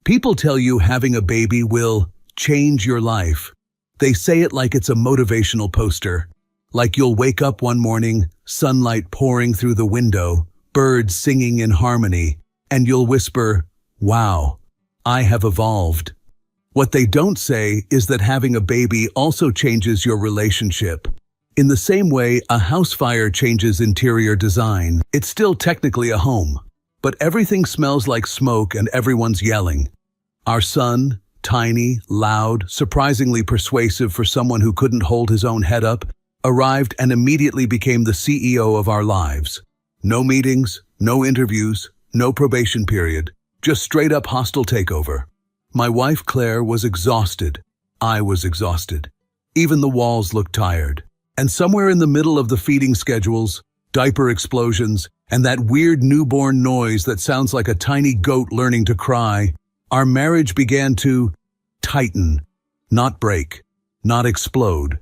People tell you having a baby will change your life. They say it like it's a motivational poster. Like you'll wake up one morning, sunlight pouring through the window, birds singing in harmony, and you'll whisper, "Wow, I have evolved." What they don't say is that having a baby also changes your relationship. In the same way a house fire changes interior design, it's still technically a home. But everything smells like smoke and everyone's yelling. Our son, tiny, loud, surprisingly persuasive for someone who couldn't hold his own head up, arrived and immediately became the CEO of our lives. No meetings, no interviews, no probation period, just straight up hostile takeover. My wife Claire was exhausted. I was exhausted. Even the walls looked tired. And somewhere in the middle of the feeding schedules, diaper explosions, and that weird newborn noise that sounds like a tiny goat learning to cry, our marriage began to tighten, not break, not explode,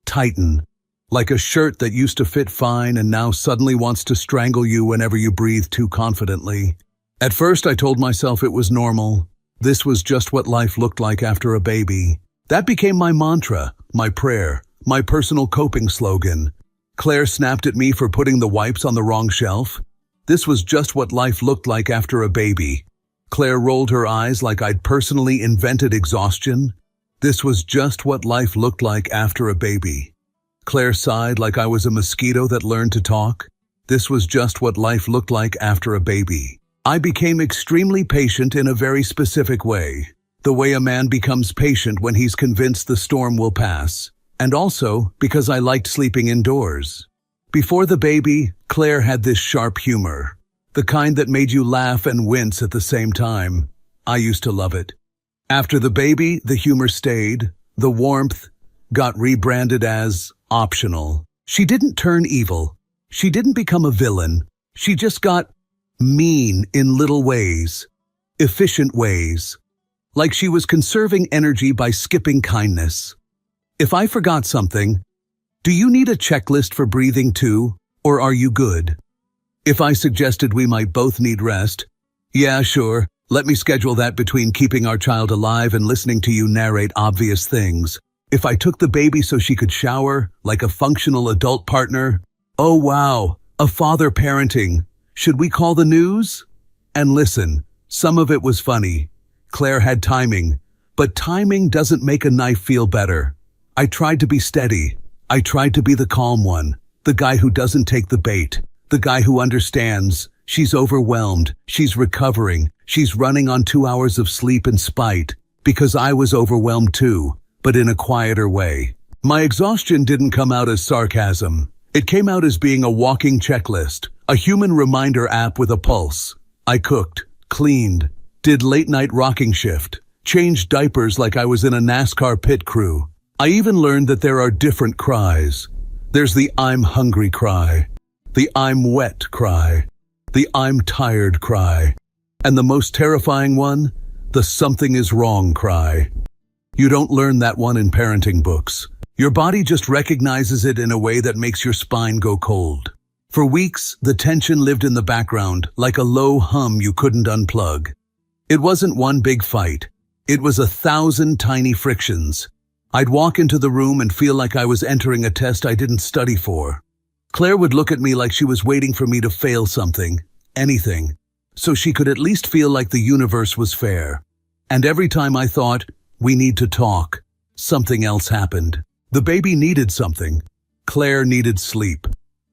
tighten, like a shirt that used to fit fine and now suddenly wants to strangle you whenever you breathe too confidently. At first I told myself it was normal. This was just what life looked like after a baby. That became my mantra, my prayer, my personal coping slogan. Claire snapped at me for putting the wipes on the wrong shelf. This was just what life looked like after a baby. Claire rolled her eyes like I'd personally invented exhaustion. This was just what life looked like after a baby. Claire sighed like I was a mosquito that learned to talk. This was just what life looked like after a baby. I became extremely patient in a very specific way. The way a man becomes patient when he's convinced the storm will pass. And also because I liked sleeping indoors. Before the baby, Claire had this sharp humor. The kind that made you laugh and wince at the same time. I used to love it. After the baby, the humor stayed. The warmth got rebranded as optional. She didn't turn evil. She didn't become a villain. She just got mean in little ways. Efficient ways. Like she was conserving energy by skipping kindness. If I forgot something, do you need a checklist for breathing too, or are you good? If I suggested we might both need rest, yeah, sure, let me schedule that between keeping our child alive and listening to you narrate obvious things. If I took the baby so she could shower, like a functional adult partner, oh wow, a father parenting. Should we call the news? And listen, some of it was funny. Claire had timing, but timing doesn't make a knife feel better. I tried to be steady. I tried to be the calm one, the guy who doesn't take the bait, the guy who understands. She's overwhelmed, she's recovering, she's running on 2 hours of sleep in spite, because I was overwhelmed too, but in a quieter way. My exhaustion didn't come out as sarcasm. It came out as being a walking checklist, a human reminder app with a pulse. I cooked, cleaned, did late-night rocking shift, changed diapers like I was in a NASCAR pit crew. I even learned that there are different cries. There's the "I'm hungry" cry, the "I'm wet" cry, the "I'm tired" cry, and the most terrifying one, the "something is wrong" cry. You don't learn that one in parenting books. Your body just recognizes it in a way that makes your spine go cold. For weeks, the tension lived in the background, like a low hum you couldn't unplug. It wasn't one big fight. It was 1,000 tiny frictions. I'd walk into the room and feel like I was entering a test I didn't study for. Claire would look at me like she was waiting for me to fail something, anything, so she could at least feel like the universe was fair. And every time I thought, we need to talk, something else happened. The baby needed something. Claire needed sleep.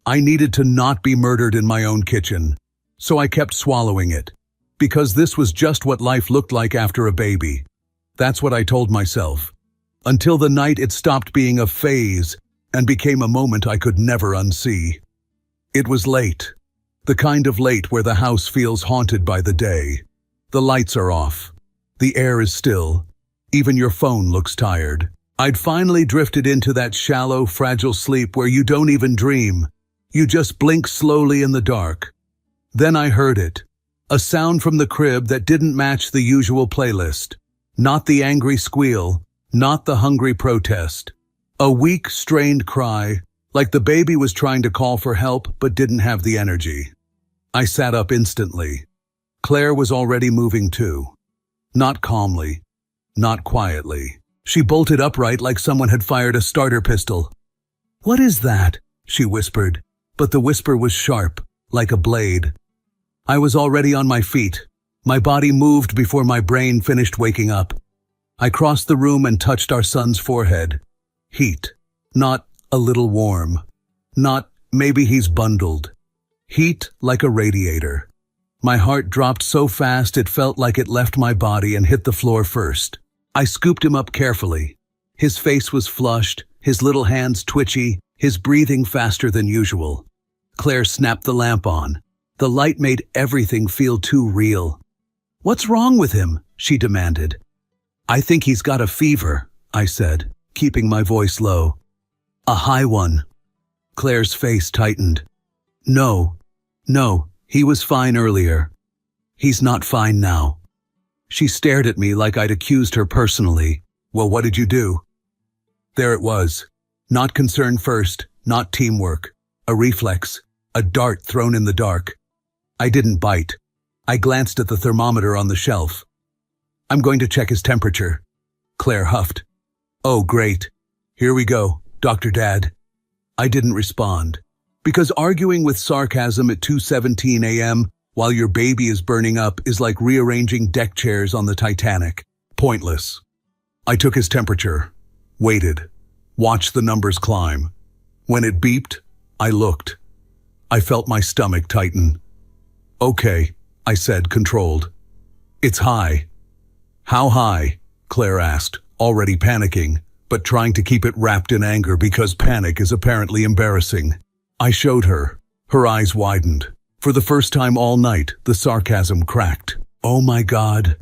I needed to not be murdered in my own kitchen. So I kept swallowing it. Because this was just what life looked like after a baby. That's what I told myself. Until the night it stopped being a phase and became a moment I could never unsee. It was late. The kind of late where the house feels haunted by the day. The lights are off. The air is still. Even your phone looks tired. I'd finally drifted into that shallow, fragile sleep where you don't even dream. You just blink slowly in the dark. Then I heard it. A sound from the crib that didn't match the usual playlist. Not the angry squeal, not the hungry protest. A weak, strained cry, like the baby was trying to call for help but didn't have the energy. I sat up instantly. Claire was already moving too. Not calmly, not quietly. She bolted upright like someone had fired a starter pistol. "What is that?" she whispered, but the whisper was sharp, like a blade. I was already on my feet. My body moved before my brain finished waking up. I crossed the room and touched our son's forehead. Heat. Not a little warm. Not maybe he's bundled. Heat like a radiator. My heart dropped so fast it felt like it left my body and hit the floor first. I scooped him up carefully. His face was flushed, his little hands twitchy, his breathing faster than usual. Claire snapped the lamp on. The light made everything feel too real. "What's wrong with him?" she demanded. "I think he's got a fever," I said, keeping my voice low. "A high one." Claire's face tightened. No, he was fine earlier. He's not fine now." She stared at me like I'd accused her personally. "Well, what did you do?" There it was. Not concern first, not teamwork. A reflex, a dart thrown in the dark. I didn't bite. I glanced at the thermometer on the shelf. "I'm going to check his temperature." Claire huffed. "Oh, great. Here we go, Dr. Dad." I didn't respond. Because arguing with sarcasm at 2:17 a.m. while your baby is burning up is like rearranging deck chairs on the Titanic. Pointless. I took his temperature, waited, watched the numbers climb. When it beeped, I looked. I felt my stomach tighten. "Okay," I said, controlled. "It's high." "How high?" Claire asked, already panicking, but trying to keep it wrapped in anger because panic is apparently embarrassing. I showed her. Her eyes widened. For the first time all night, the sarcasm cracked. "Oh my God."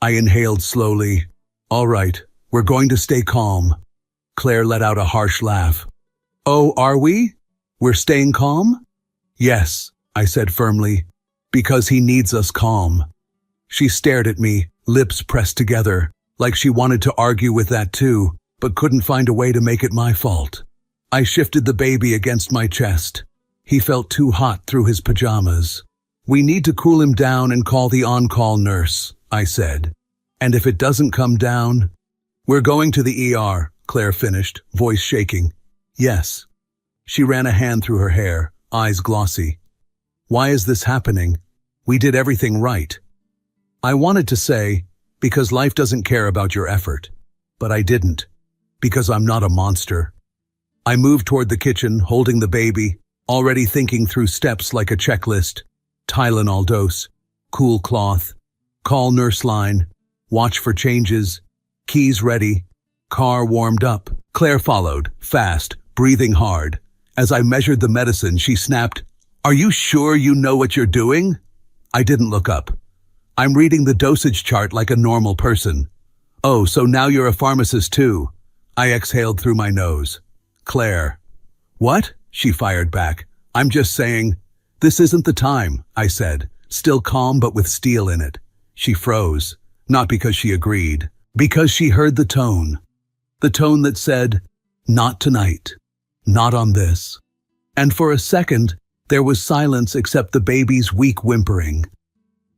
I inhaled slowly. "All right, we're going to stay calm." Claire let out a harsh laugh. "Oh, are we? We're staying calm?" "Yes," I said firmly, "because he needs us calm." She stared at me, lips pressed together, like she wanted to argue with that too, but couldn't find a way to make it my fault. I shifted the baby against my chest. He felt too hot through his pajamas. "We need to cool him down and call the on-call nurse," I said. "And if it doesn't come down—" "We're going to the ER, Claire finished, voice shaking. "Yes." She ran a hand through her hair, eyes glossy. "Why is this happening? We did everything right." I wanted to say, because life doesn't care about your effort. But I didn't. Because I'm not a monster. I moved toward the kitchen, holding the baby, already thinking through steps like a checklist. Tylenol dose, cool cloth, call nurse line, watch for changes, keys ready, car warmed up. Claire followed, fast, breathing hard. As I measured the medicine, she snapped, "Are you sure you know what you're doing?" I didn't look up. "I'm reading the dosage chart like a normal person." "Oh, so now you're a pharmacist too." I exhaled through my nose. "Claire." "What?" she fired back. "I'm just saying." "This isn't the time," I said, still calm but with steel in it. She froze, not because she agreed, because she heard the tone. The tone that said, "Not tonight. Not on this." And for a second, there was silence except the baby's weak whimpering.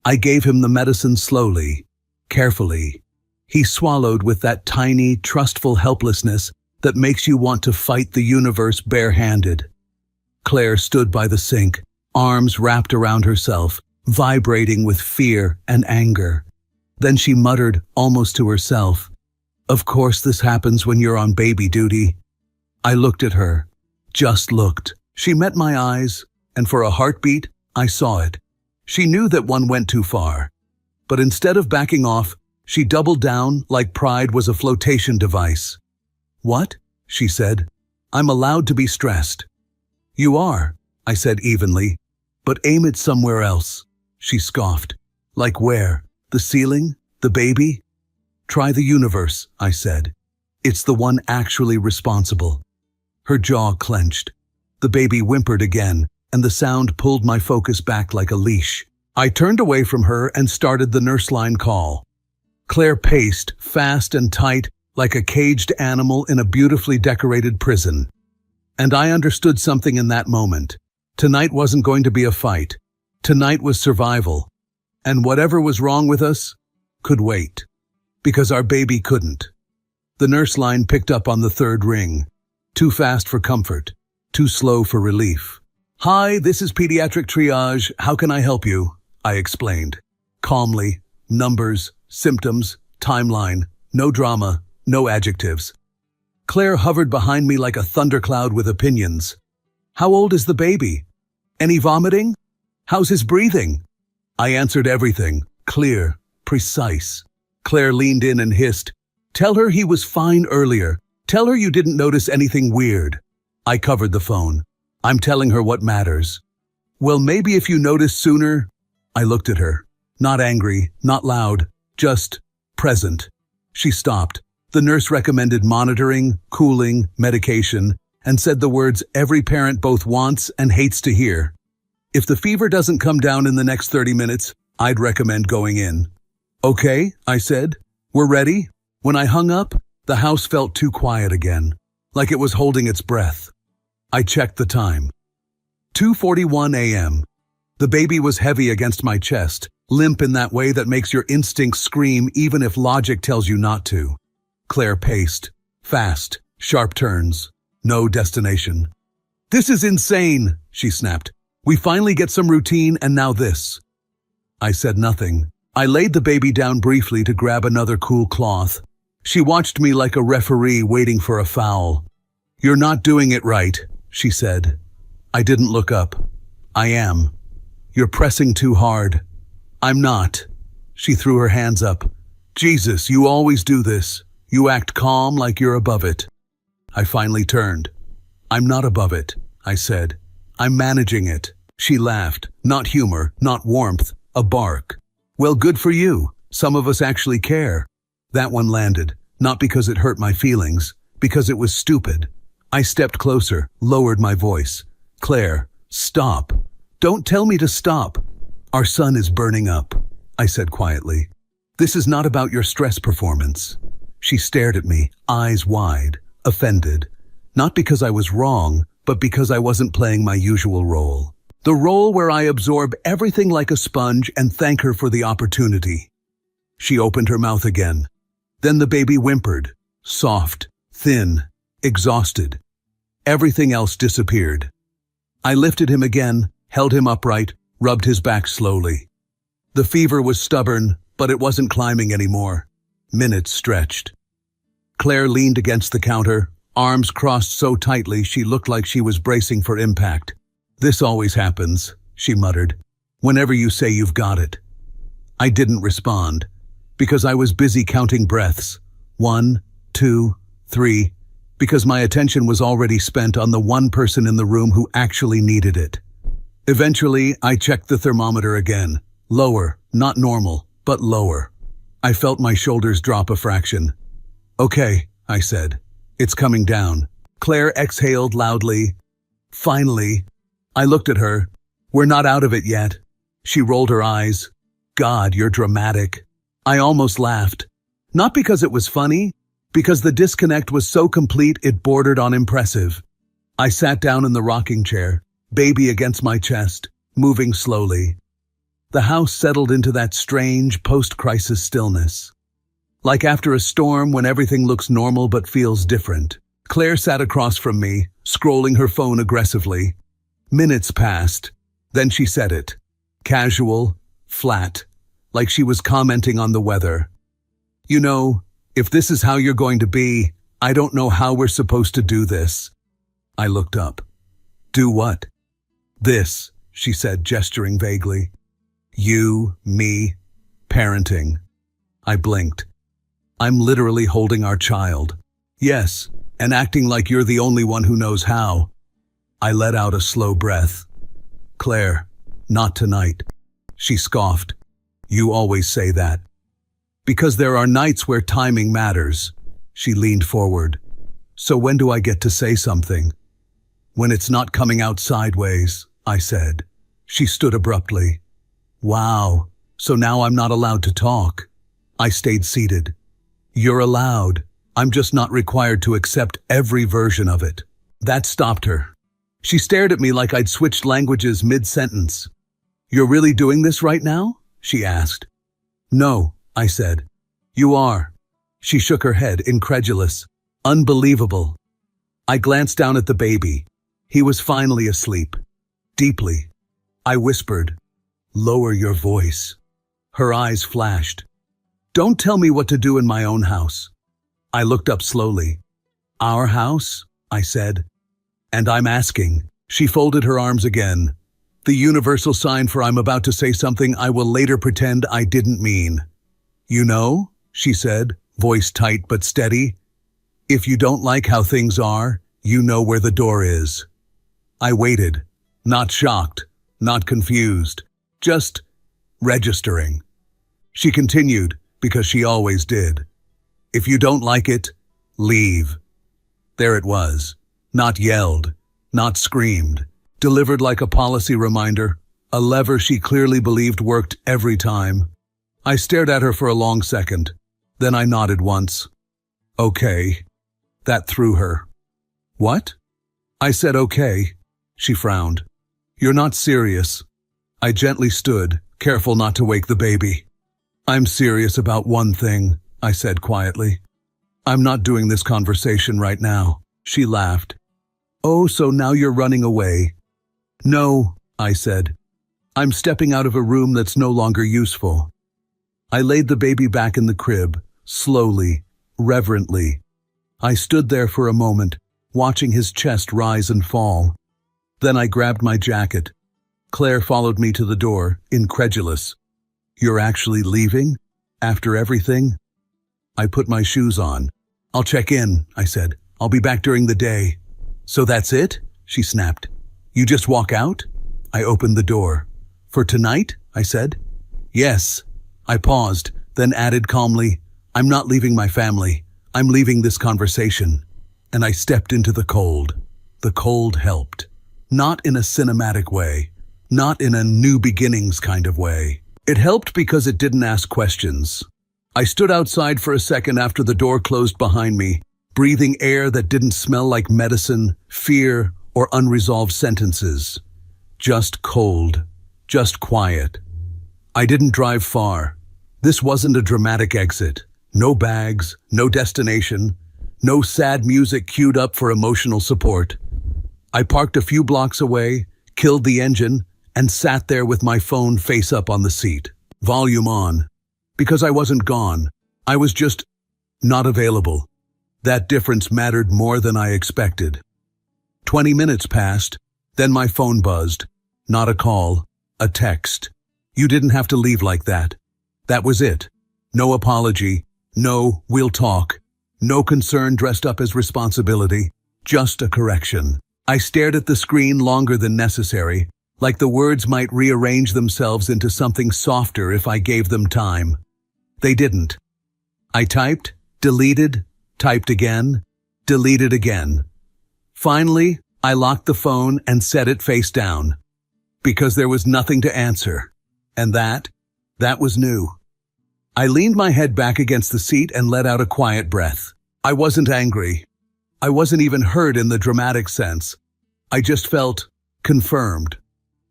I gave him the medicine slowly, carefully. He swallowed with that tiny, trustful helplessness that makes you want to fight the universe barehanded. Claire stood by the sink, arms wrapped around herself, vibrating with fear and anger. Then she muttered, almost to herself, "Of course this happens when you're on baby duty." I looked at her, just looked. She met my eyes, and for a heartbeat, I saw it. She knew that one went too far. But instead of backing off, she doubled down like pride was a flotation device. "What?" she said. "I'm allowed to be stressed." "You are," I said evenly, "but aim it somewhere else." She scoffed. "Like where? The ceiling? The baby?" "Try the universe," I said. "It's the one actually responsible." Her jaw clenched. The baby whimpered again, and the sound pulled my focus back like a leash. I turned away from her and started the nurse line call. Claire paced, fast and tight, like a caged animal in a beautifully decorated prison. And I understood something in that moment. Tonight wasn't going to be a fight. Tonight was survival. And whatever was wrong with us, could wait. Because our baby couldn't. The nurse line picked up on the third ring. Too fast for comfort. Too slow for relief. "Hi, this is pediatric triage. How can I help you?" I explained. Calmly. Numbers, symptoms, timeline. No drama, no adjectives. Claire hovered behind me like a thundercloud with opinions. "How old is the baby? Any vomiting? How's his breathing?" I answered everything, clear, precise. Claire leaned in and hissed, "Tell her he was fine earlier. Tell her you didn't notice anything weird." I covered the phone. "I'm telling her what matters." "Well, maybe if you noticed sooner." I looked at her. Not angry, not loud, just present. She stopped. The nurse recommended monitoring, cooling, medication, and said the words every parent both wants and hates to hear. "If the fever doesn't come down in the next 30 minutes, I'd recommend going in." "Okay," I said. "We're ready." When I hung up, the house felt too quiet again, like it was holding its breath. I checked the time. 2:41 a.m. The baby was heavy against my chest, limp in that way that makes your instincts scream even if logic tells you not to. Claire paced. Fast, sharp turns. No destination. "This is insane," she snapped. "We finally get some routine and now this." I said nothing. I laid the baby down briefly to grab another cool cloth. She watched me like a referee waiting for a foul. "You're not doing it right," she said. I didn't look up. "I am. You're pressing too hard." "I'm not." She threw her hands up. "Jesus, you always do this. You act calm like you're above it." I finally turned. "I'm not above it," I said. "I'm managing it." She laughed. Not humor, not warmth, a bark. "Well, good for you. Some of us actually care." That one landed, not because it hurt my feelings, because it was stupid. I stepped closer, lowered my voice. "Claire, stop. Don't tell me to stop. Our son is burning up," I said quietly. "This is not about your stress performance." She stared at me, eyes wide, offended. Not because I was wrong, but because I wasn't playing my usual role. The role where I absorb everything like a sponge and thank her for the opportunity. She opened her mouth again. Then the baby whimpered, soft, thin, exhausted. Everything else disappeared. I lifted him again, held him upright, rubbed his back slowly. The fever was stubborn, but it wasn't climbing anymore. Minutes stretched. Claire leaned against the counter, arms crossed so tightly she looked like she was bracing for impact. "This always happens," she muttered. "Whenever you say you've got it." I didn't respond, because I was busy counting breaths. 1, 2, 3, because my attention was already spent on the one person in the room who actually needed it. Eventually, I checked the thermometer again. Lower, not normal, but lower. I felt my shoulders drop a fraction. "Okay," I said. "It's coming down." Claire exhaled loudly. "Finally." I looked at her. "We're not out of it yet." She rolled her eyes. "God, you're dramatic." I almost laughed. Not because it was funny, because the disconnect was so complete it bordered on impressive. I sat down in the rocking chair, baby against my chest, moving slowly. The house settled into that strange post-crisis stillness. Like after a storm when everything looks normal but feels different. Claire sat across from me, scrolling her phone aggressively. Minutes passed. Then she said it. Casual, flat, like she was commenting on the weather. "You know, if this is how you're going to be, I don't know how we're supposed to do this." I looked up. "Do what?" "This," she said, gesturing vaguely. "You, me, parenting." I blinked. "I'm literally holding our child." "Yes, and acting like you're the only one who knows how." I let out a slow breath. "Claire, not tonight." She scoffed. "You always say that." "Because there are nights where timing matters." She leaned forward. "So when do I get to say something?" "When it's not coming out sideways," I said. She stood abruptly. "Wow, so now I'm not allowed to talk." I stayed seated. "You're allowed. I'm just not required to accept every version of it." That stopped her. She stared at me like I'd switched languages mid-sentence. "You're really doing this right now?" she asked. "No," I said. You are. She shook her head, incredulous. Unbelievable. I glanced down at the baby. He was finally asleep. Deeply. I whispered, "Lower your voice." Her eyes flashed. "Don't tell me what to do in my own house." I looked up slowly. "Our house?" I said. "And I'm asking." She folded her arms again. The universal sign for I'm about to say something I will later pretend I didn't mean. "You know," she said, voice tight but steady, "if you don't like how things are, you know where the door is." I waited, not shocked, not confused, just registering. She continued, because she always did. "If you don't like it, leave." There it was, not yelled, not screamed, delivered like a policy reminder, a lever she clearly believed worked every time. I stared at her for a long second, then I nodded once. "Okay." That threw her. "What?" I said okay. She frowned. "You're not serious." I gently stood, careful not to wake the baby. "I'm serious about one thing," I said quietly. "I'm not doing this conversation right now." She laughed. "Oh, so now you're running away." "No," I said. "I'm stepping out of a room that's no longer useful." I laid the baby back in the crib, slowly, reverently. I stood there for a moment, watching his chest rise and fall. Then I grabbed my jacket. Claire followed me to the door, incredulous. "You're actually leaving? After everything?" I put my shoes on. "I'll check in," I said. "I'll be back during the day." "So that's it?" she snapped. "You just walk out?" I opened the door. "For tonight?" I said. "Yes." I paused, then added calmly, "I'm not leaving my family. I'm leaving this conversation." And I stepped into the cold. The cold helped. Not in a cinematic way. Not in a new beginnings kind of way. It helped because it didn't ask questions. I stood outside for a second after the door closed behind me, breathing air that didn't smell like medicine, fear, or unresolved sentences. Just cold. Just quiet. I didn't drive far. This wasn't a dramatic exit. No bags, no destination, no sad music queued up for emotional support. I parked a few blocks away, killed the engine, and sat there with my phone face up on the seat, volume on. Because I wasn't gone. I was just not available. That difference mattered more than I expected. 20 minutes passed, then my phone buzzed. Not a call, a text. "You didn't have to leave like that." That was it. No apology, no "we'll talk," no concern dressed up as responsibility, just a correction. I stared at the screen longer than necessary, like the words might rearrange themselves into something softer if I gave them time. They didn't. I typed, deleted, typed again, deleted again. Finally, I locked the phone and set it face down. Because there was nothing to answer. And that was new. I leaned my head back against the seat and let out a quiet breath. I wasn't angry. I wasn't even hurt in the dramatic sense. I just felt confirmed.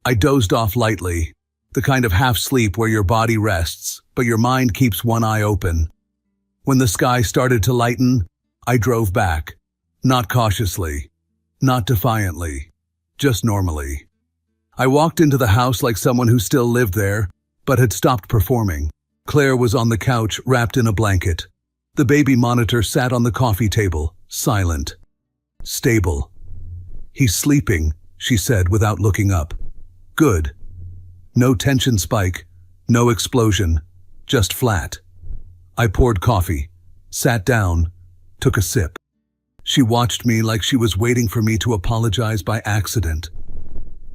I dozed off lightly, the kind of half-sleep where your body rests, but your mind keeps one eye open. When the sky started to lighten, I drove back. Not cautiously, not defiantly, just normally. I walked into the house like someone who still lived there, but had stopped performing. Claire was on the couch, wrapped in a blanket. The baby monitor sat on the coffee table, silent, stable. "He's sleeping," she said without looking up. "Good." No tension spike, no explosion, just flat. I poured coffee, sat down, took a sip. She watched me like she was waiting for me to apologize by accident.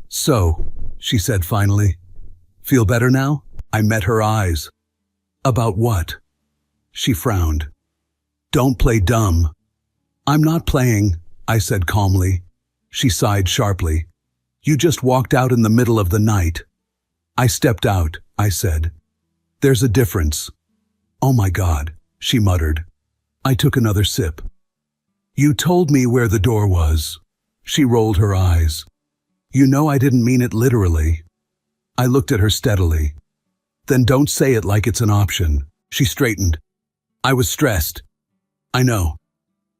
"So," she said finally, "feel better now?" I met her eyes. "About what?" She frowned. "Don't play dumb." "I'm not playing," I said calmly. She sighed sharply. "You just walked out in the middle of the night." "I stepped out," I said. "There's a difference." "Oh my God," she muttered. I took another sip. "You told me where the door was." She rolled her eyes. "You know I didn't mean it literally." I looked at her steadily. "Then don't say it like it's an option." She straightened. I was stressed. I know.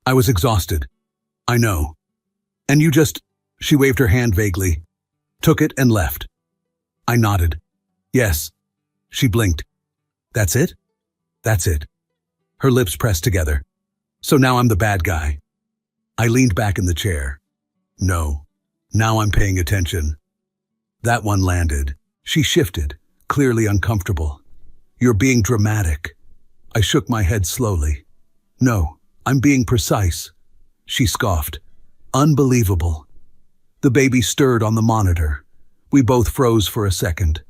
I was exhausted. I know. And you just, she waved her hand vaguely, took it and left. I nodded. Yes. She blinked. That's it? That's it. Her lips pressed together. So now I'm the bad guy. I leaned back in the chair. No. Now I'm paying attention. That one landed. She shifted, clearly uncomfortable. You're being dramatic. I shook my head slowly. No, I'm being precise. She scoffed. Unbelievable. The baby stirred on the monitor. We both froze for a second.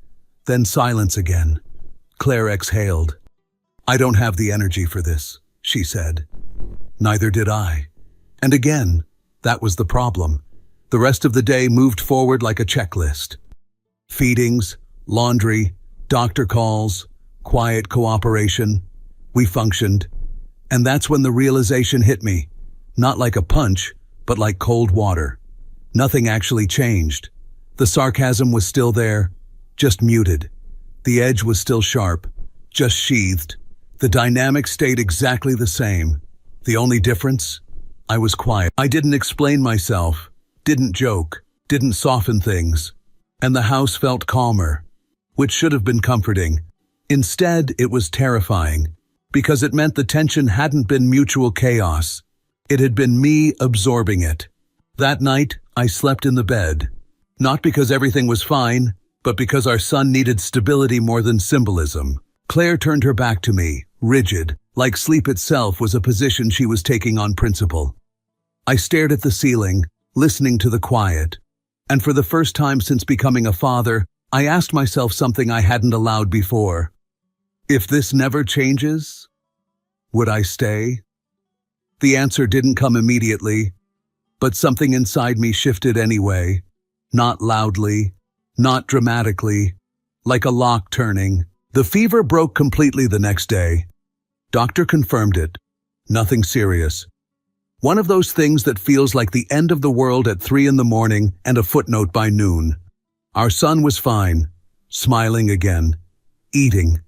Then silence again. Claire exhaled. I don't have the energy for this, she said. Neither did I. And again, that was the problem. The rest of the day moved forward like a checklist. Feedings, laundry, doctor calls, quiet cooperation. We functioned. And that's when the realization hit me. Not like a punch, but like cold water. Nothing actually changed. The sarcasm was still there, just muted. The edge was still sharp, just sheathed. The dynamic stayed exactly the same. The only difference? I was quiet. I didn't explain myself, didn't joke, didn't soften things. And the house felt calmer, which should have been comforting. Instead, it was terrifying, because it meant the tension hadn't been mutual chaos. It had been me absorbing it. That night, I slept in the bed. Not because everything was fine, but because our son needed stability more than symbolism. Claire turned her back to me, rigid, like sleep itself was a position she was taking on principle. I stared at the ceiling, listening to the quiet. And for the first time since becoming a father, I asked myself something I hadn't allowed before. If this never changes, would I stay? The answer didn't come immediately, but something inside me shifted anyway. Not loudly, not dramatically, like a lock turning. The fever broke completely the next day. Doctor confirmed it. Nothing serious. One of those things that feels like the end of the world at 3 a.m. and a footnote by noon. Our son was fine, smiling again, eating,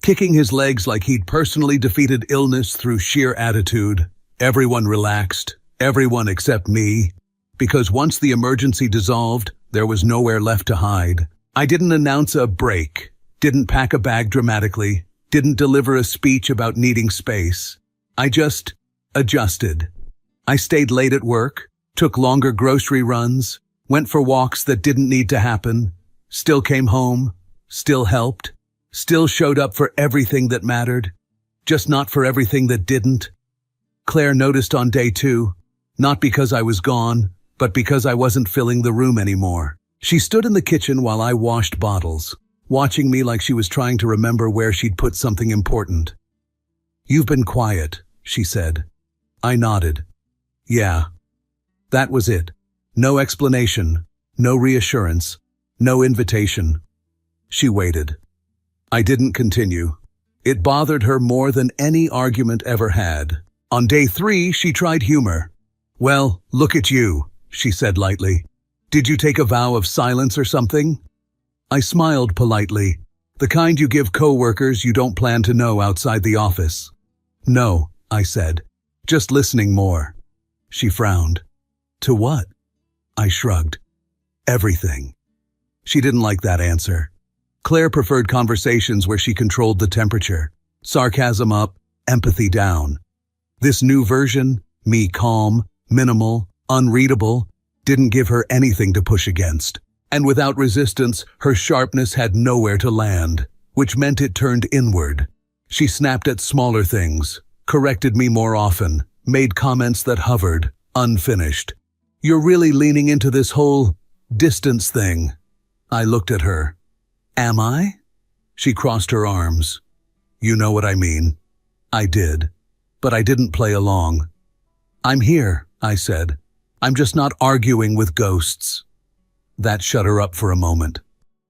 kicking his legs like he'd personally defeated illness through sheer attitude. Everyone relaxed, everyone except me, because once the emergency dissolved, there was nowhere left to hide. I didn't announce a break, didn't pack a bag dramatically, didn't deliver a speech about needing space. I just adjusted. I stayed late at work, took longer grocery runs, went for walks that didn't need to happen, still came home, still helped, still showed up for everything that mattered, just not for everything that didn't. Claire noticed on day 2, not because I was gone, but because I wasn't filling the room anymore. She stood in the kitchen while I washed bottles, watching me like she was trying to remember where she'd put something important. You've been quiet, she said. I nodded. Yeah. That was it. No explanation, no reassurance, no invitation. She waited. I didn't continue. It bothered her more than any argument ever had. On day 3, she tried humor. Well, look at you, she said lightly. Did you take a vow of silence or something? I smiled politely, the kind you give co-workers you don't plan to know outside the office. No, I said, just listening more. She frowned. To what? I shrugged. Everything. She didn't like that answer. Claire preferred conversations where she controlled the temperature, sarcasm up, empathy down. This new version, me calm, minimal, unreadable, didn't give her anything to push against. And without resistance, her sharpness had nowhere to land, which meant it turned inward. She snapped at smaller things, corrected me more often, made comments that hovered, unfinished. You're really leaning into this whole distance thing. I looked at her. Am I? She crossed her arms. You know what I mean. I did. But I didn't play along. I'm here, I said. I'm just not arguing with ghosts. That shut her up for a moment.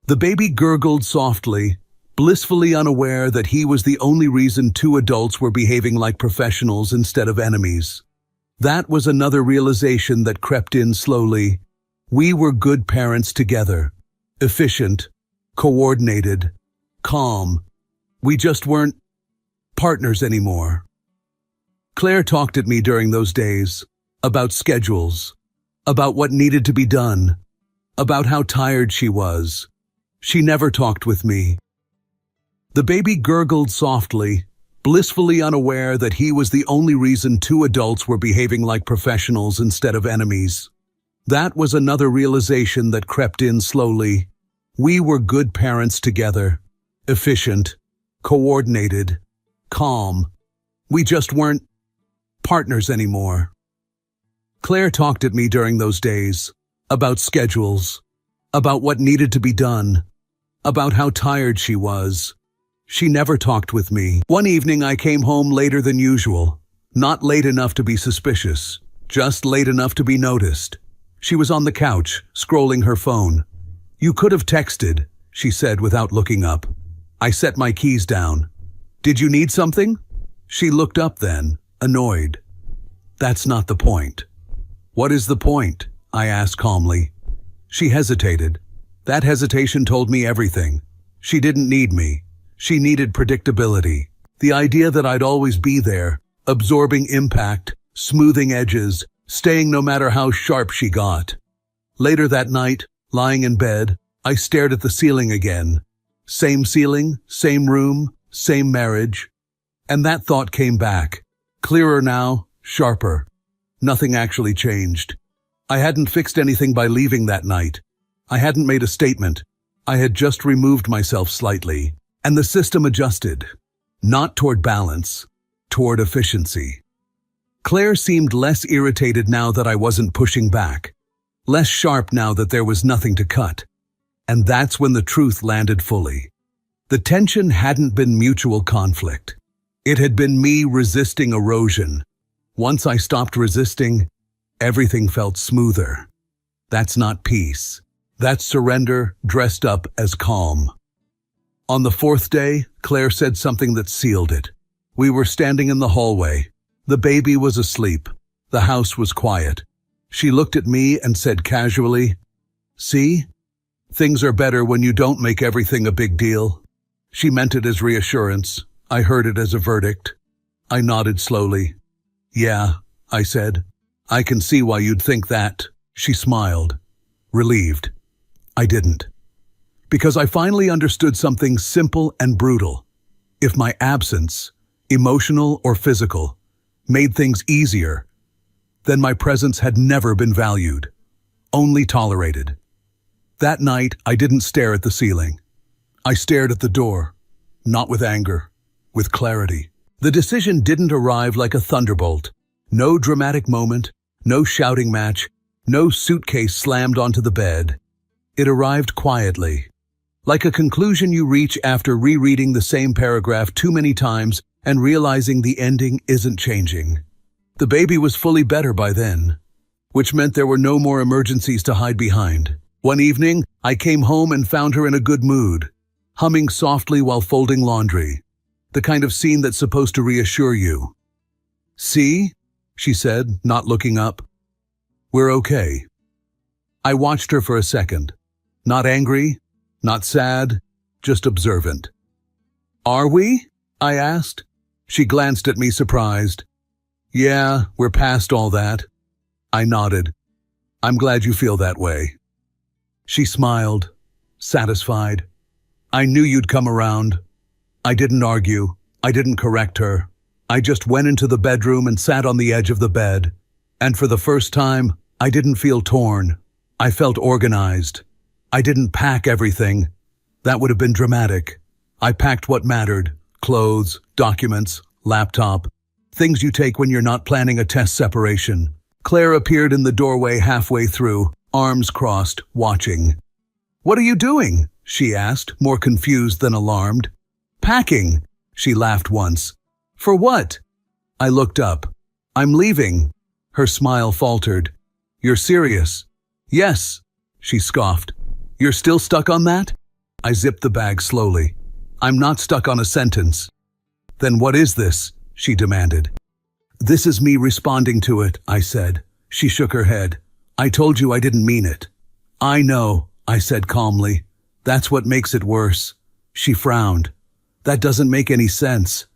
The baby gurgled softly, blissfully unaware that he was the only reason 2 adults were behaving like professionals instead of enemies. That was another realization that crept in slowly. We were good parents together, efficient, coordinated, calm. We just weren't partners anymore. Claire talked at me during those days, about schedules, about what needed to be done, about how tired she was. She never talked with me. The baby gurgled softly, blissfully unaware that he was the only reason two adults were behaving like professionals instead of enemies. That was another realization that crept in slowly. We were good parents together, efficient, coordinated, calm. We just weren't partners anymore. Claire talked at me during those days, about schedules, about what needed to be done, about how tired she was. She never talked with me. One evening I came home later than usual, not late enough to be suspicious, just late enough to be noticed. She was on the couch, scrolling her phone. "You could have texted," she said without looking up. I set my keys down. "Did you need something?" She looked up then, annoyed. "That's not the point." "What is the point?" I asked calmly. She hesitated. That hesitation told me everything. She didn't need me. She needed predictability. The idea that I'd always be there, absorbing impact, smoothing edges, staying no matter how sharp she got. Later that night, lying in bed, I stared at the ceiling again. Same ceiling, same room, same marriage. And that thought came back. Clearer now, sharper. Nothing actually changed. I hadn't fixed anything by leaving that night. I hadn't made a statement. I had just removed myself slightly. And the system adjusted. Not toward balance, toward efficiency. Claire seemed less irritated now that I wasn't pushing back. Less sharp now that there was nothing to cut. And that's when the truth landed fully. The tension hadn't been mutual conflict. It had been me resisting erosion. Once I stopped resisting, everything felt smoother. That's not peace. That's surrender dressed up as calm. On the fourth day, Claire said something that sealed it. We were standing in the hallway. The baby was asleep. The house was quiet. She looked at me and said casually, "See? Things are better when you don't make everything a big deal." She meant it as reassurance. I heard it as a verdict. I nodded slowly. "Yeah," I said. "I can see why you'd think that." She smiled, relieved. I didn't. Because I finally understood something simple and brutal. If my absence, emotional or physical, made things easier, then my presence had never been valued, only tolerated. That night, I didn't stare at the ceiling. I stared at the door, not with anger, with clarity. The decision didn't arrive like a thunderbolt. No dramatic moment, no shouting match, no suitcase slammed onto the bed. It arrived quietly. Like a conclusion you reach after rereading the same paragraph too many times and realizing the ending isn't changing. The baby was fully better by then, which meant there were no more emergencies to hide behind. One evening, I came home and found her in a good mood, humming softly while folding laundry, the kind of scene that's supposed to reassure you. "See?" she said, not looking up. "We're okay." I watched her for a second, not angry, not sad, just observant. "Are we?" I asked. She glanced at me surprised. "Yeah, we're past all that." I nodded. "I'm glad you feel that way." She smiled, satisfied. "I knew you'd come around." I didn't argue. I didn't correct her. I just went into the bedroom and sat on the edge of the bed. And for the first time, I didn't feel torn. I felt organized. I didn't pack everything. That would have been dramatic. I packed what mattered: clothes, documents, laptop, things you take when you're not planning a test separation. Claire appeared in the doorway halfway through, arms crossed, watching. "What are you doing?" she asked, more confused than alarmed. "Packing," she laughed once. "For what?" I looked up. "I'm leaving." Her smile faltered. "You're serious?" "Yes," she scoffed. "You're still stuck on that?" I zipped the bag slowly. "I'm not stuck on a sentence." "Then what is this?" she demanded. "This is me responding to it," I said. She shook her head. "I told you I didn't mean it." "I know," I said calmly. "That's what makes it worse." She frowned. "That doesn't make any sense."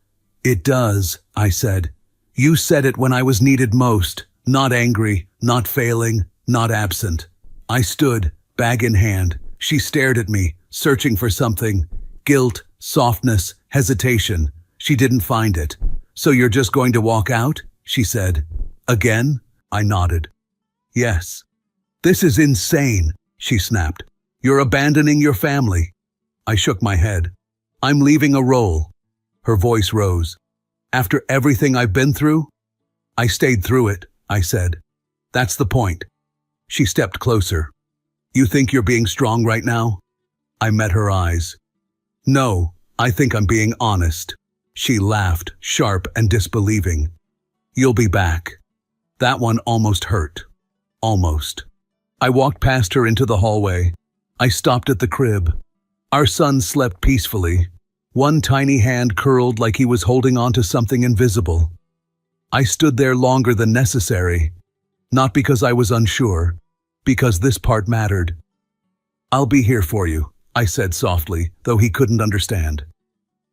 It does, I said. You said it when I was needed most, not angry, not failing, not absent. I stood, bag in hand. She stared at me, searching for something. Guilt, softness, hesitation. She didn't find it. So you're just going to walk out? She said. Again? I nodded. Yes. This is insane, she snapped. You're abandoning your family. I shook my head. I'm leaving a role. Her voice rose. After everything I've been through? I stayed through it, I said. That's the point. She stepped closer. You think you're being strong right now? I met her eyes. No, I think I'm being honest. She laughed, sharp and disbelieving. You'll be back. That one almost hurt. Almost. I walked past her into the hallway. I stopped at the crib. Our son slept peacefully. One tiny hand curled like he was holding onto something invisible. I stood there longer than necessary. Not because I was unsure, because this part mattered. I'll be here for you, I said softly, though he couldn't understand.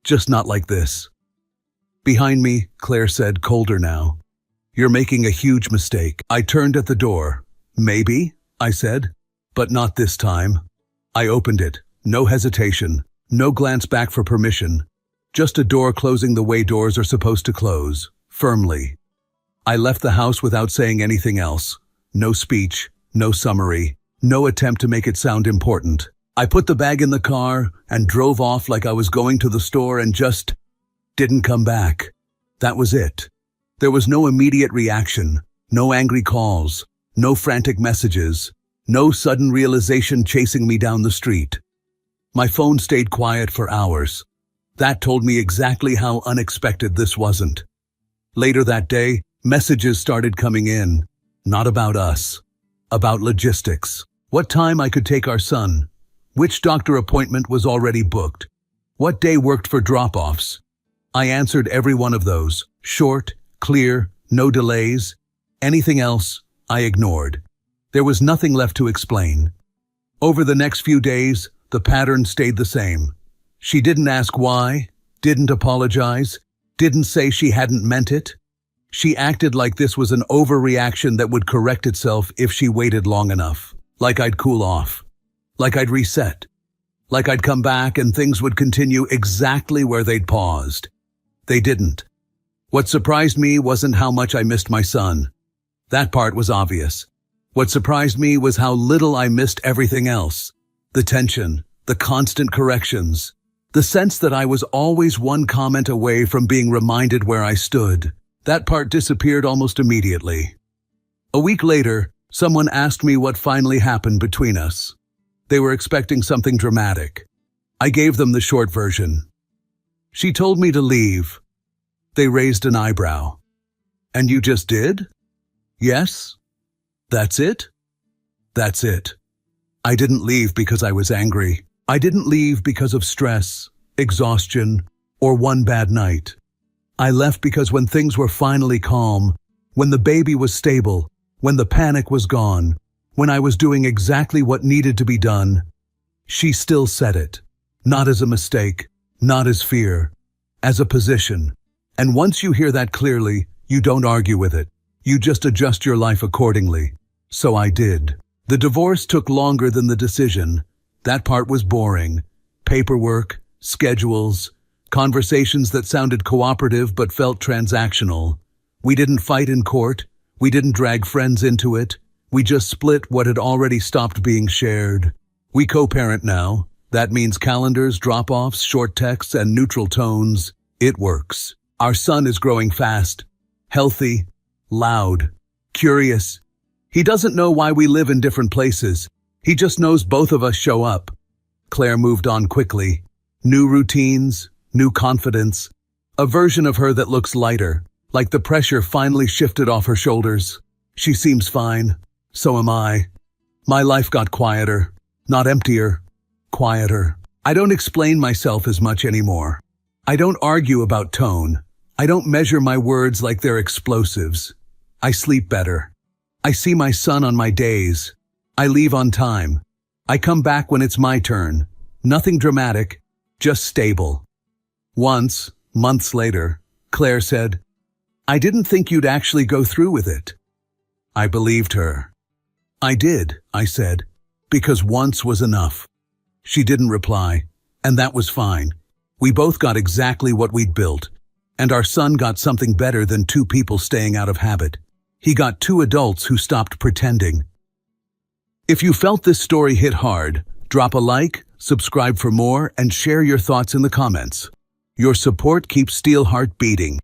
Just not like this. Behind me, Claire said, colder now. You're making a huge mistake. I turned at the door. Maybe, I said, but not this time. I opened it, no hesitation, no glance back for permission, just a door closing the way doors are supposed to close, firmly. I left the house without saying anything else. No speech, no summary, no attempt to make it sound important. I put the bag in the car and drove off like I was going to the store and just didn't come back. That was it. There was no immediate reaction, no angry calls, no frantic messages, no sudden realization chasing me down the street. My phone stayed quiet for hours. That told me exactly how unexpected this wasn't. Later that day, messages started coming in, not about us, about logistics. What time I could take our son, which doctor appointment was already booked, what day worked for drop-offs. I answered every one of those, short, clear, no delays. Anything else, I ignored. There was nothing left to explain. Over the next few days, the pattern stayed the same. She didn't ask why, didn't apologize, didn't say she hadn't meant it. She acted like this was an overreaction that would correct itself if she waited long enough. Like I'd cool off. Like I'd reset. Like I'd come back and things would continue exactly where they'd paused. They didn't. What surprised me wasn't how much I missed my son. That part was obvious. What surprised me was how little I missed everything else. The tension, the constant corrections, the sense that I was always one comment away from being reminded where I stood. That part disappeared almost immediately. A week later, someone asked me what finally happened between us. They were expecting something dramatic. I gave them the short version. She told me to leave. They raised an eyebrow. And you just did? Yes? That's it? That's it. I didn't leave because I was angry. I didn't leave because of stress, exhaustion, or one bad night. I left because when things were finally calm, when the baby was stable, when the panic was gone, when I was doing exactly what needed to be done, she still said it. Not as a mistake, not as fear, as a position. And once you hear that clearly, you don't argue with it. You just adjust your life accordingly. So I did. The divorce took longer than the decision. That part was boring. Paperwork, schedules, conversations that sounded cooperative but felt transactional. We didn't fight in court. We didn't drag friends into it. We just split what had already stopped being shared. We co-parent now. That means calendars, drop-offs, short texts, and neutral tones. It works. Our son is growing fast, healthy, loud, curious. He doesn't know why we live in different places. He just knows both of us show up. Claire moved on quickly. New routines, new confidence. A version of her that looks lighter, like the pressure finally shifted off her shoulders. She seems fine. So am I. My life got quieter, not emptier, quieter. I don't explain myself as much anymore. I don't argue about tone. I don't measure my words like they're explosives. I sleep better. I see my son on my days. I leave on time. I come back when it's my turn. Nothing dramatic, just stable. Once, months later, Claire said. "I didn't think you'd actually go through with it." I believed her. "I did," I said, "because once was enough." She didn't reply, and that was fine. We both got exactly what we'd built, and our son got something better than two people staying out of habit. He got two adults who stopped pretending. If you felt this story hit hard, drop a like, subscribe for more, and share your thoughts in the comments. Your support keeps Steelheart beating.